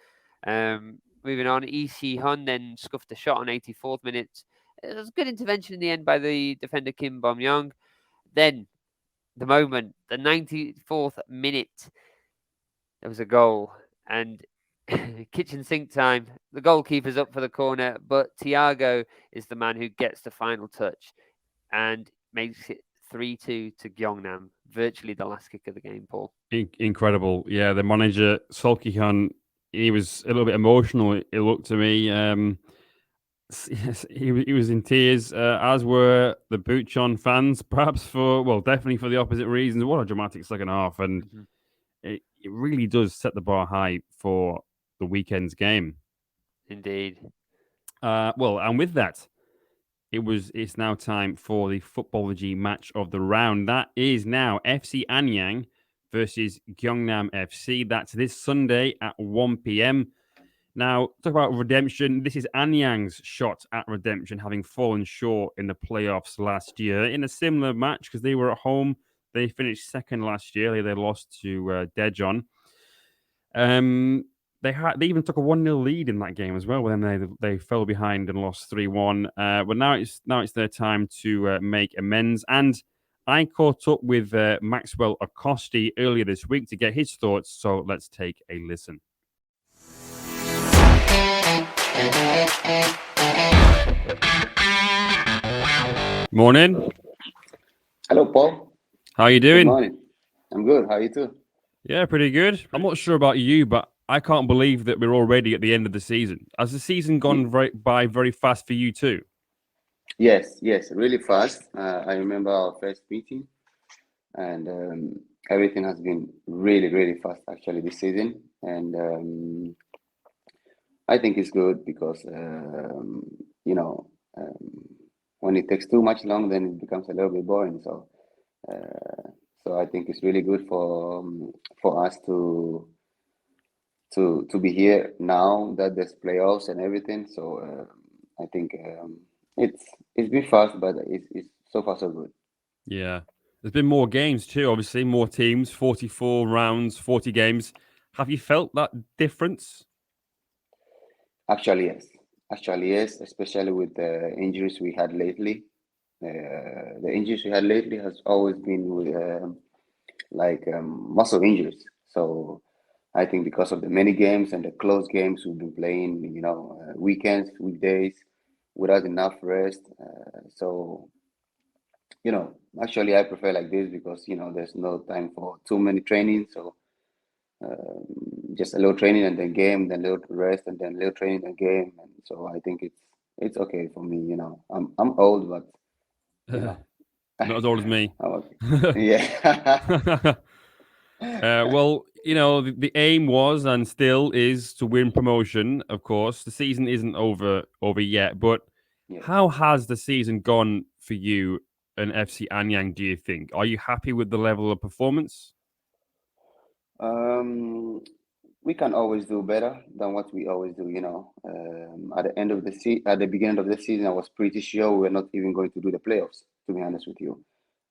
Moving on, Lee Si-hyun then scuffed a shot on 84th minute. It was a good intervention in the end by the defender Kim Bom-young. Then, the 94th minute, there was a goal. And kitchen sink time. The goalkeeper's up for the corner, but Thiago is the man who gets the final touch and makes it 3-2 to Gyeongnam. Virtually the last kick of the game, Paul. Incredible. Yeah, the manager, Seoul Ki-hyun, he was a little bit emotional, it looked to me. He was in tears, as were the Bucheon fans, perhaps definitely for the opposite reasons. What a dramatic second half. And it really does set the bar high for the weekend's game. Indeed. And with that, it's now time for the Footballogy match of the round. That is now FC Anyang versus Gyeongnam FC. That's this Sunday at 1 p.m. Now, talk about redemption. This is Anyang's shot at redemption, having fallen short in the playoffs last year in a similar match because they were at home. They finished second last year. They lost to Daejeon. They even took a 1-0 lead in that game as well. Then they fell behind and lost 3-1. But now it's their time to make amends. And I caught up with Maxwell Acosty earlier this week to get his thoughts. So let's take a listen. Morning. Hello, Paul. How are you doing? Good morning. I'm good. How are you too? Yeah, pretty good. I'm not sure about you, but I can't believe that we're already at the end of the season. Has the season gone by very fast for you too? Yes, really fast. I remember our first meeting, and everything has been really fast actually this season. And I think it's good because when it takes too much long, then it becomes a little bit boring. So I think it's really good for us to be here now that there's playoffs and everything. So I think it's been fast, but it's so far so good. Yeah, there's been more games too. Obviously, more teams, 44 rounds, 40 games. Have you felt that difference? Actually, yes. Especially with the injuries we had lately. The injuries we had lately has always been with muscle injuries. So I think because of the many games and the close games we've been playing, weekends, weekdays, without enough rest. Actually I prefer like this because, there's no time for too many training. So just a little training and then game, then little rest and then little training and game. And so I think it's okay for me. I'm old, but not as old as me. Yeah. Well, the aim was and still is to win promotion. Of course, the season isn't over yet. But how has the season gone for you and FC Anyang? Do you think? Are you happy with the level of performance? We can always do better than what we always do. At the end of at the beginning of the season, I was pretty sure we were not even going to do the playoffs. To be honest with you,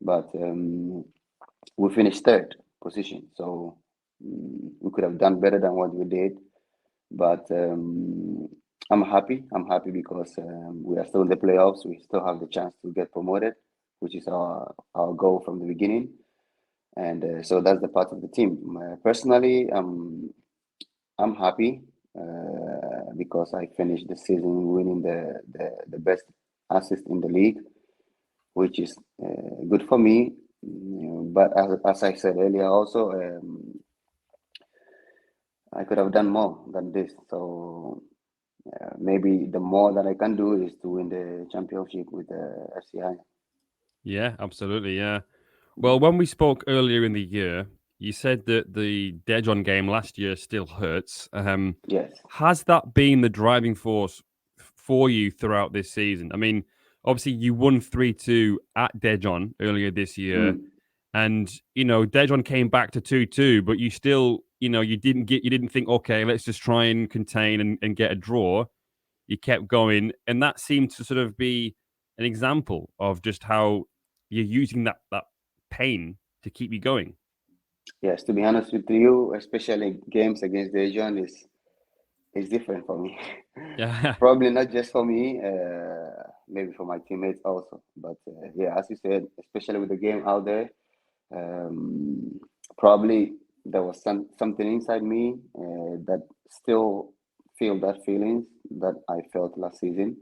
but we finished third position, so we could have done better than what we did. But I'm happy. I'm happy because we are still in the playoffs. We still have the chance to get promoted, which is our goal from the beginning. And so that's the part of the team. Personally, I'm happy because I finished the season winning the best assist in the league, which is good for me. But as I said earlier, also I could have done more than this. So maybe the more that I can do is to win the championship with FC Anyang. Yeah, absolutely. Yeah. Well, when we spoke earlier in the year, you said that the Daejeon game last year still hurts. Yes. Has that been the driving force for you throughout this season? I mean, obviously you won 3-2 at Daejeon earlier this year. And, Daejeon came back to 2-2, but you still, you didn't think, okay, let's just try and contain and get a draw. You kept going. And that seemed to sort of be an example of just how you're using that pain to keep you going. Yes, to be honest with you, especially games against Daejeon is different for me. Yeah. Probably not just for me, maybe for my teammates also. But as you said, especially with the game out there, probably there was something inside me that still feel that feelings that I felt last season.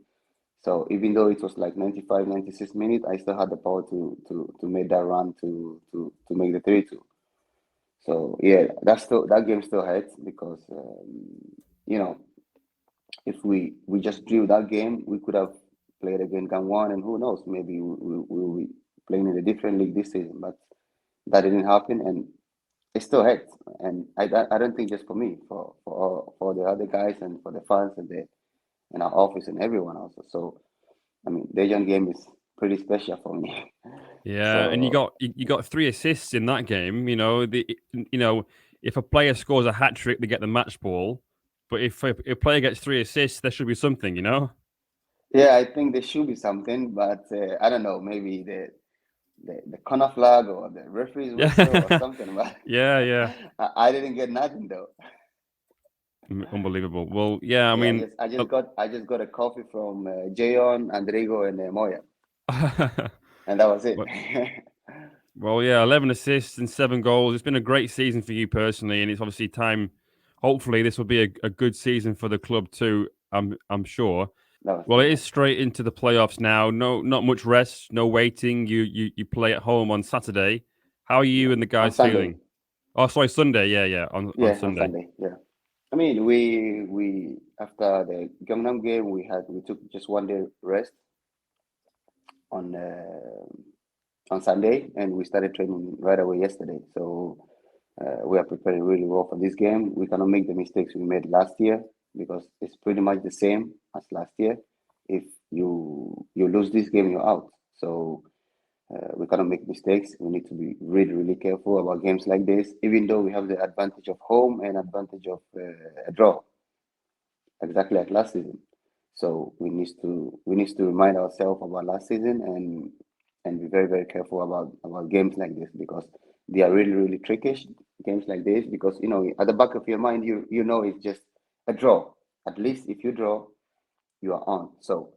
So even though it was like 95, 96 minutes, I still had the power to make that run to make the 3-2. So yeah, that game still hurts because if we just drew that game, we could have played again Gangwon, and who knows, maybe we'll be playing in a different league this season. But that didn't happen, and it still hurts. And I don't think just for me, for the other guys and for the fans and our office and everyone also. So I mean, the Daejeon game is pretty special for me. Yeah, and you got 3 assists in that game. If a player scores a hat trick, they get the match ball. But if a player gets 3 assists, there should be something, you know? Yeah, I think there should be something, but I don't know. Maybe the corner flag or the referee's whistle or something. But Yeah. I didn't get nothing though. Unbelievable. Well, yeah, I mean, I just got a coffee from Jayon, Andrigo, and Moya, and that was it. Well, yeah, 11 assists and 7 goals. It's been a great season for you personally, and it's obviously time. Hopefully, this will be a good season for the club too. I'm sure. Well, it is straight into the playoffs now. Not much rest, no waiting. You play at home on Saturday. How are you and the guys feeling? Oh, sorry, Sunday. Yeah. On Sunday. On Sunday. Yeah. I mean, we after the Gyeongnam game, we took just 1 day rest on Sunday, and we started training right away yesterday. So we are preparing really well for this game. We cannot make the mistakes we made last year because it's pretty much the same as last year. If you lose this game, you're out. So we cannot make mistakes. We need to be really, really careful about games like this, even though we have the advantage of home and advantage of a draw, exactly like last season. So we need to remind ourselves about last season and be very, very careful about games like this because they are really, really tricky games like this because at the back of your mind you know it's just a draw. At least if you draw, you are on. So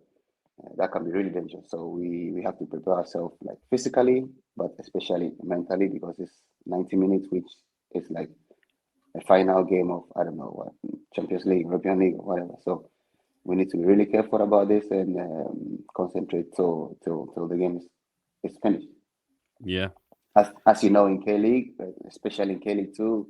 that can be really dangerous. So we have to prepare ourselves like physically, but especially mentally because it's 90 minutes, which is like a final game of I don't know what Champions League, European League, or whatever. So we need to be really careful about this and concentrate till the game is finished. Yeah. As you know, in K-League, especially in K-League 2,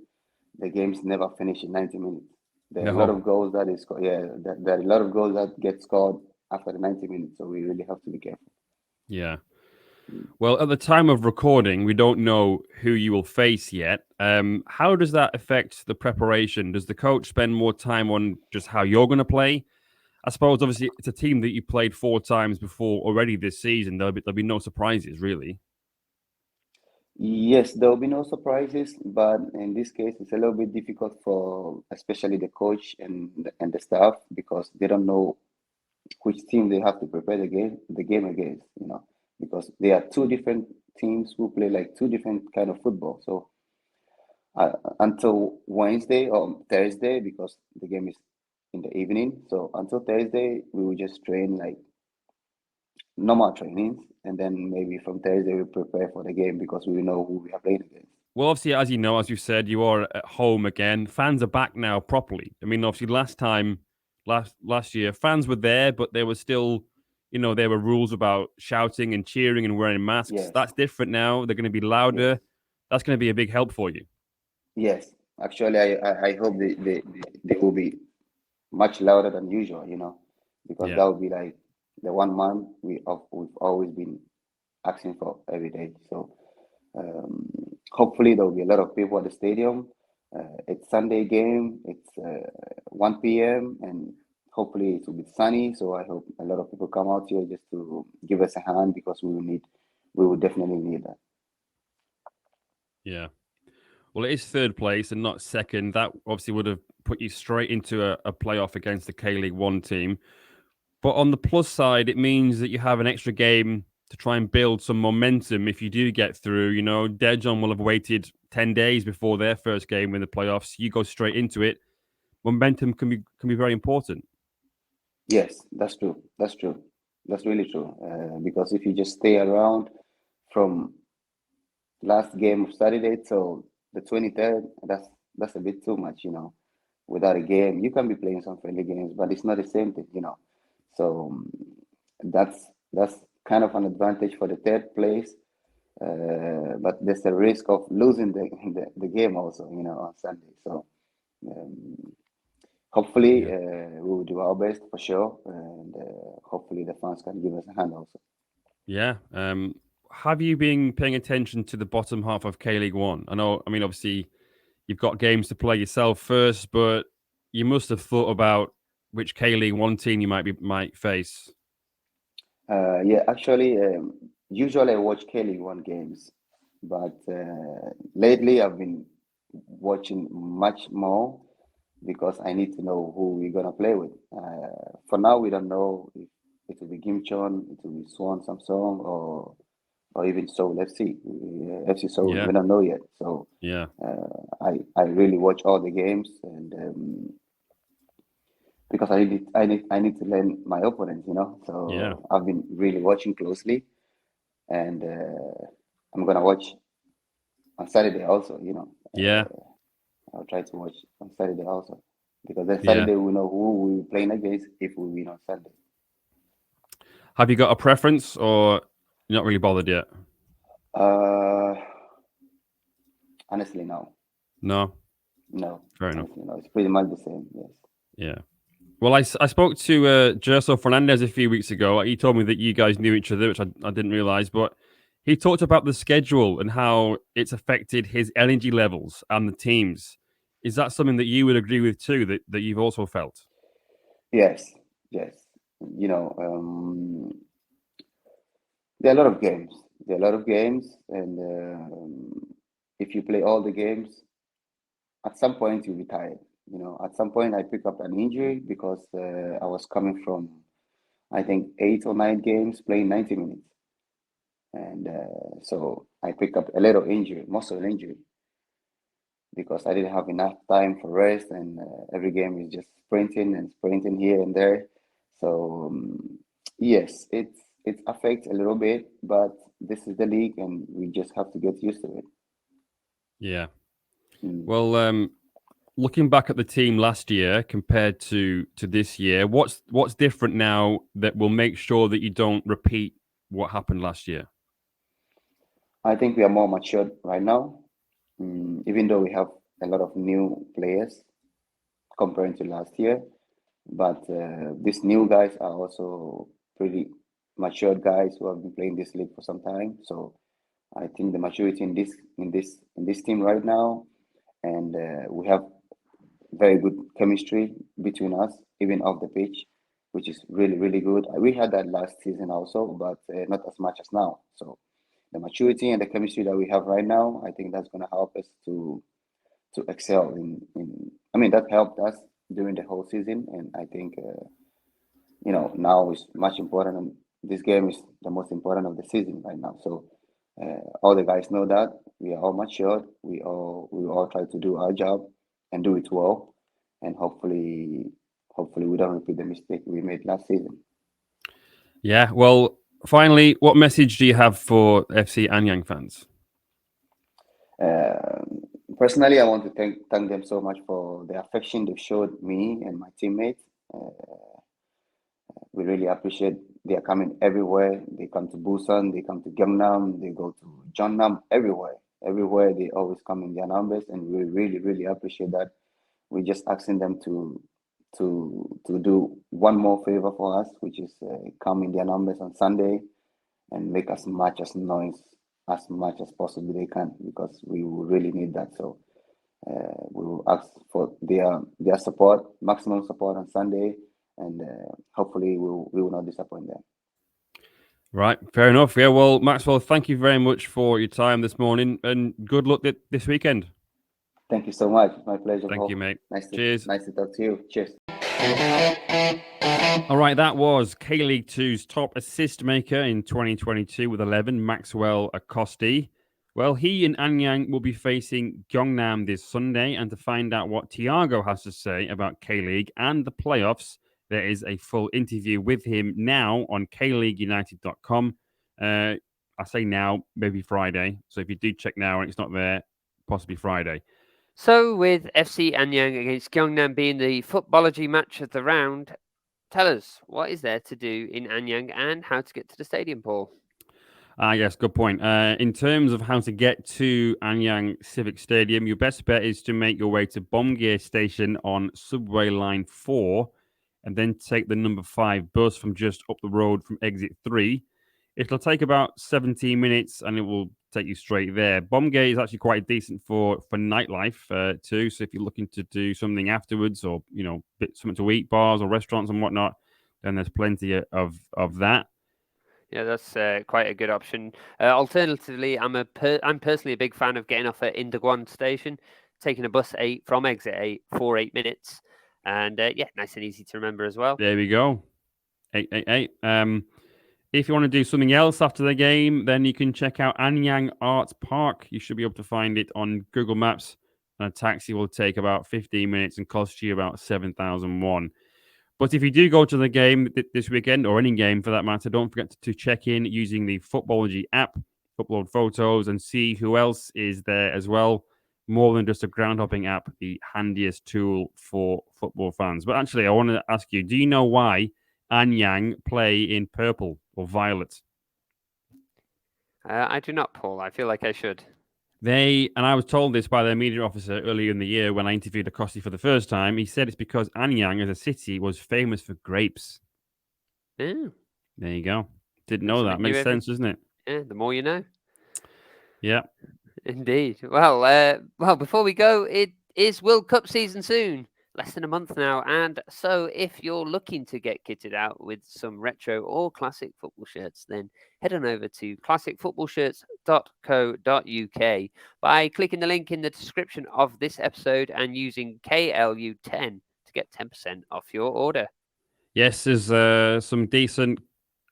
the games never finish in 90 minutes. There are a lot of goals that is scored. Yeah, there are a lot of goals that get scored after the 90 minutes. So we really have to be careful. Yeah. Well, at the time of recording, we don't know who you will face yet. How does that affect the preparation? Does the coach spend more time on just how you're going to play? I suppose, obviously, it's a team that you played 4 times before already this season. There'll be no surprises, really. Yes, there will be no surprises, but in this case, it's a little bit difficult for especially the coach and the staff because they don't know which team they have to prepare the game against. Because they are 2 different teams who play like 2 different kind of football. So until Wednesday or Thursday, because the game is in the evening. So until Thursday, we will just train like normal trainings, and then maybe from Thursday we prepare for the game because we know who we are playing against. Well, obviously, as you know, as you said, you are at home again. Fans are back now properly. I mean, obviously, last year, fans were there, but there was still, there were rules about shouting and cheering and wearing masks. Yes. That's different now. They're going to be louder. Yes. That's going to be a big help for you. Yes, actually, I hope they will be much louder than usual. Because that would be like the 1 month we've always been asking for every day. So hopefully there will be a lot of people at the stadium. It's Sunday game. It's 1 p.m. and hopefully it will be sunny. So I hope a lot of people come out here just to give us a hand because we will definitely need that. Yeah. Well, it is 3rd place and not 2nd. That obviously would have put you straight into a playoff against the K-League 1 team. But on the plus side, it means that you have an extra game to try and build some momentum if you do get through. Daejeon will have waited 10 days before their first game in the playoffs. You go straight into it. Momentum can be very important. Yes, that's true. That's true. That's really true. Because if you just stay around from last game of Saturday till the 23rd, that's a bit too much, Without a game, you can be playing some friendly games, but it's not the same thing, So that's kind of an advantage for the 3rd place, but there's a risk of losing the game also, on Sunday. So hopefully we will do our best for sure, and hopefully the fans can give us a hand also. Yeah. Have you been paying attention to the bottom half of K-League 1? Obviously, you've got games to play yourself first, but you must have thought about which K-League 1 team you might face. Yeah, actually, usually I watch K-League 1 games, but lately I've been watching much more because I need to know who we're gonna play with. For now, we don't know if it will be Gimchon, it will be Swan Samsung, or even Seoul FC. FC Seoul, Yeah. we don't know yet. So Yeah. I really watch all the games, and because I need to learn my opponents, you know. So Yeah. I've been really watching closely, and I'm gonna watch on Saturday also. You know, Yeah. I'll try to watch on Saturday also, because then Yeah. Saturday we know who we're playing against if we win on Sunday. Have you got a preference, or you're not really bothered yet? Honestly, no. No. Fair enough. Honestly, no. It's pretty much the same. Yes. Yeah. Well, I spoke to Gerso Fernandez a few weeks ago. He told me that you guys knew each other, which I didn't realize. But he talked about the schedule and how it's affected his energy levels and the teams. Is that something that you would agree with too, that you've also felt? Yes. You know, there are a lot of games. And if you play all the games, at some point you'll be tired. You know, at some point I picked up an injury because I was coming from, I think, 8 or 9 games playing 90 minutes. And so I picked up a little injury, muscle injury, because I didn't have enough time for rest, and every game is just sprinting here and there. So yes, it affects a little bit, but this is the league, and we just have to get used to it. Yeah. Well, looking back at the team last year compared to this year, what's different now that will make sure that you don't repeat what happened last year? I think we are more matured right now, even though we have a lot of new players compared to last year. But these new guys are also pretty matured guys who have been playing this league for some time. So I think the maturity in this team right now, and we have very good chemistry between us, even off the pitch, which is really, really good. We had that last season also, but not as much as now. So the maturity and the chemistry that we have right now, I think that's going to help us to excel in. I mean, that helped us during the whole season, and I think you know, now is much important. And this game is the most important of the season right now. So all the guys know that we are all matured. We all try to do our job and do it well, and hopefully we don't repeat the mistake we made last season. Yeah. Well, finally, what message do you have for FC Anyang fans? Personally, I want to thank them so much for the affection they showed me and my teammates. We really appreciate. They are coming everywhere. They come to Busan, they come to Gangnam, they go to Jeonnam, everywhere. Everywhere they always come in their numbers, and we really, really appreciate that. We're just asking them to do one more favor for us, which is come in their numbers on Sunday and make as much as noise as much as possible they can, because we will really need that. So we will ask for their support, maximum support on Sunday, and hopefully we will not disappoint them. Right, fair enough. Yeah, well, Maxwell, thank you very much for your time this morning, and good luck this weekend. Thank you so much. My pleasure. Thank you, mate. Cheers. Nice to talk to you. Cheers. All right, that was K-League 2's top assist maker in 2022 with 11, Maxwell Acosty. Well, he and Anyang will be facing Gyeongnam this Sunday, and to find out what Thiago has to say about K-League and the playoffs, there is a full interview with him now on KLeagueUnited.com. I say now, maybe Friday. So if you do check now and it's not there, possibly Friday. So with FC Anyang against Gyeongnam being the footballogy match of the round, tell us, what is there to do in Anyang and how to get to the stadium, Paul? Yes, good point. In terms of how to get to Anyang Civic Stadium, your best bet is to make your way to Bomgye Station on Subway Line 4 and then take the number 5 bus from just up the road from exit 3. It'll take about 17 minutes and it will take you straight there. Bomgye is actually quite decent for nightlife too. So if you're looking to do something afterwards, or something to eat, bars or restaurants and whatnot, then there's plenty of that. Yeah, that's quite a good option. Alternatively, I'm personally a big fan of getting off at Indagwon Station. taking a bus from exit 8 for 8 minutes. And nice and easy to remember as well. There we go. 888. If you want to do something else after the game, then you can check out Anyang Arts Park. You should be able to find it on Google Maps. And a taxi will take about 15 minutes and cost you about 7,000 won. But if you do go to the game this weekend, or any game for that matter, don't forget to check in using the Footballogy app, upload photos, and see who else is there as well. More than just a ground hopping app, the handiest tool for football fans. But actually, I want to ask you, do you know why Anyang play in purple or violet? I do not, Paul. I feel like I should. And I was told this by their media officer earlier in the year when I interviewed Acosty for the first time. He said it's because Anyang as a city was famous for grapes. Yeah. There you go. Didn't know that. Makes sense, doesn't it? Yeah, the more you know. Yeah. Indeed. Well, before we go, it is World Cup season soon. Less than a month now. And so if you're looking to get kitted out with some retro or classic football shirts, then head on over to classicfootballshirts.co.uk by clicking the link in the description of this episode and using KLU10 to get 10% off your order. Yes, there's some decent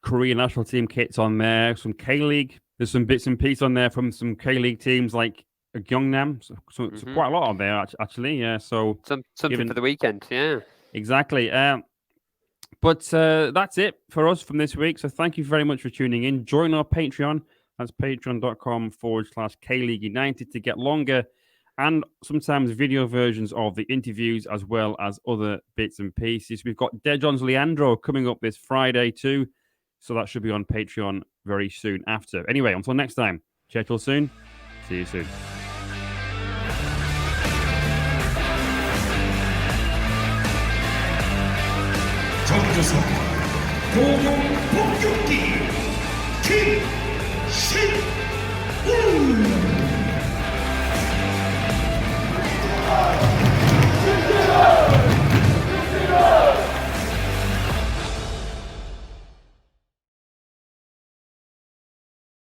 Korean national team kits on there, some K-League. There's some bits and pieces on there from some K-League teams like Gyeongnam. So quite a lot on there, actually. Yeah, so something for the weekend. Yeah, exactly. But that's it for us from this week. So thank you very much for tuning in. Join our Patreon. That's patreon.com/K-League United to get longer and sometimes video versions of the interviews as well as other bits and pieces. We've got Dejon's Leandro coming up this Friday too. So that should be on Patreon very soon after. Anyway, until next time, check you soon. See you soon. 정교석 공격 폭격기 김신